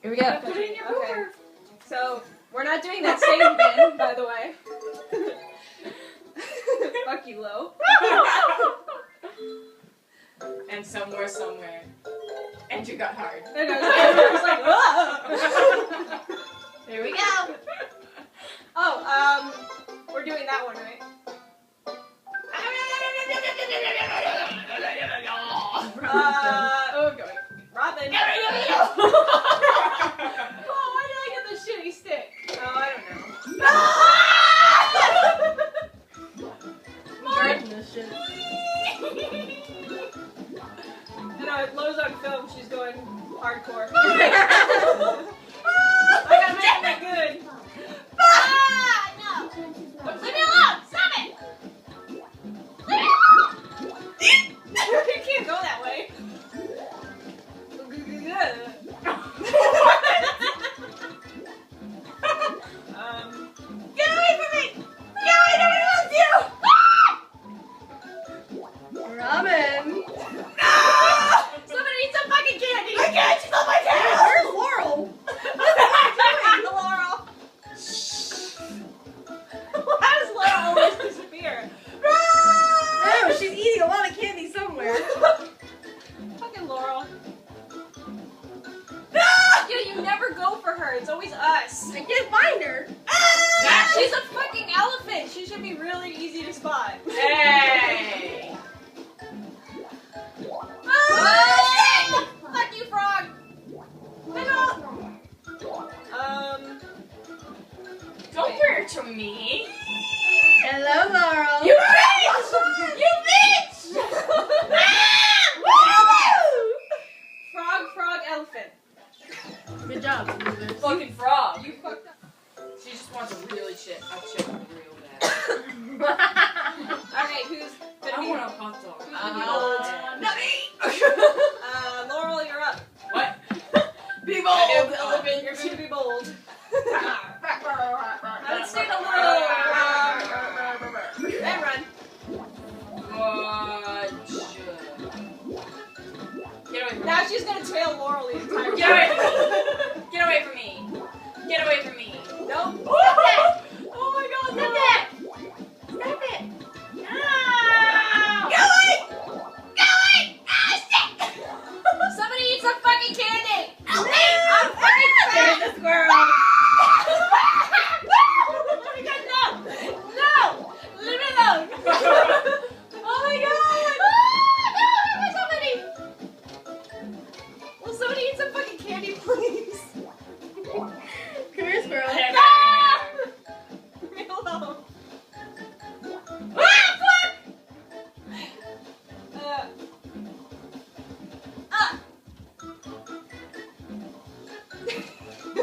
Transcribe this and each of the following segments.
Here we go. Put it in your pooper. Okay. So, we're not doing that same again, by the way. Fuck you, Lo. And somewhere. Andrew got hard. And I was like, whoa! Here we go. Oh, we're doing that one, right? Oh, going. Robin. Oh, why did I get the shitty stick? Oh, I don't know. Drinking this shit. You know, Lo's on film, she's going hardcore. I gotta make it good. No. Leave me alone. Stop it. Leave me alone. You can't go that way. Get away from me. Get away. Nobody loves you. Robin. Somebody eat some fucking candy. I can't. She's on my candy. Where's Laurel? Laurel. Why does Laurel always disappear? No, she's eating a lot of candy somewhere. Fucking Laurel. You never go for her. It's always us. I can't find her. She's a fucking elephant. She should be really easy to spot. Hey! Fuck you, frog. Hello. Don't bring her to me. Hello, Laurel. You bitch! You bitch! Frog, elephant. Good job. Fucking frog. You fucked up. She just wants a really shit. A chip real bad. Alright, who's I gonna be? want a hot dog. Not me. Laurel, you're up. What? Be bold, elephant. You're going to be bold. Let's take a little. And run. Get away from me. Now she's gonna trail Laurel the entire time. Get away from me. Get away from me. Get away from me. Nope. Oh my god, Stop no. it. Stop it. Ah! Go away. Go away. Ah, shit. Somebody eat some fucking candy. Help me. I'm fucking There's fat. a squirrel. No! Leave me alone! Oh my god! No, somebody! Will somebody eat some fucking candy, please? Come here, squirrel. Leave me alone.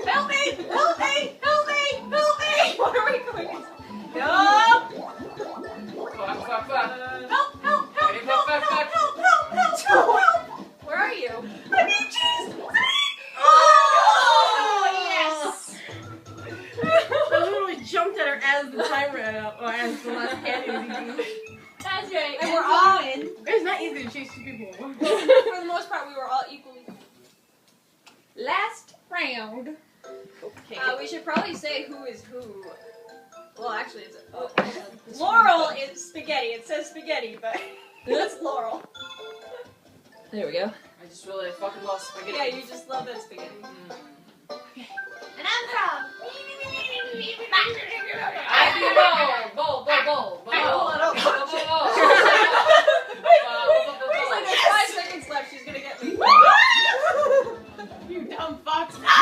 Help me! Help me! Help me! Help me! What are we going to do? No! Fuck. Help! Help! Help! Help! Help! Help! Help! Help! Where are you? I need cheese. Oh, yes! I literally jumped at her as the time ran out, or as the last candy was eaten. That's right. And we're all in. It's not easy to chase two people. For the most part, we were all equally. Last round. Okay. We should probably say who is who. Well, actually, it's Laurel is spaghetti. It says spaghetti, but it's Laurel. There we go. I just really fucking love spaghetti. Yeah, you just love that spaghetti. And I'm from. I do bowl. There's like 5 seconds left. She's gonna get me. You dumb fox. Ah!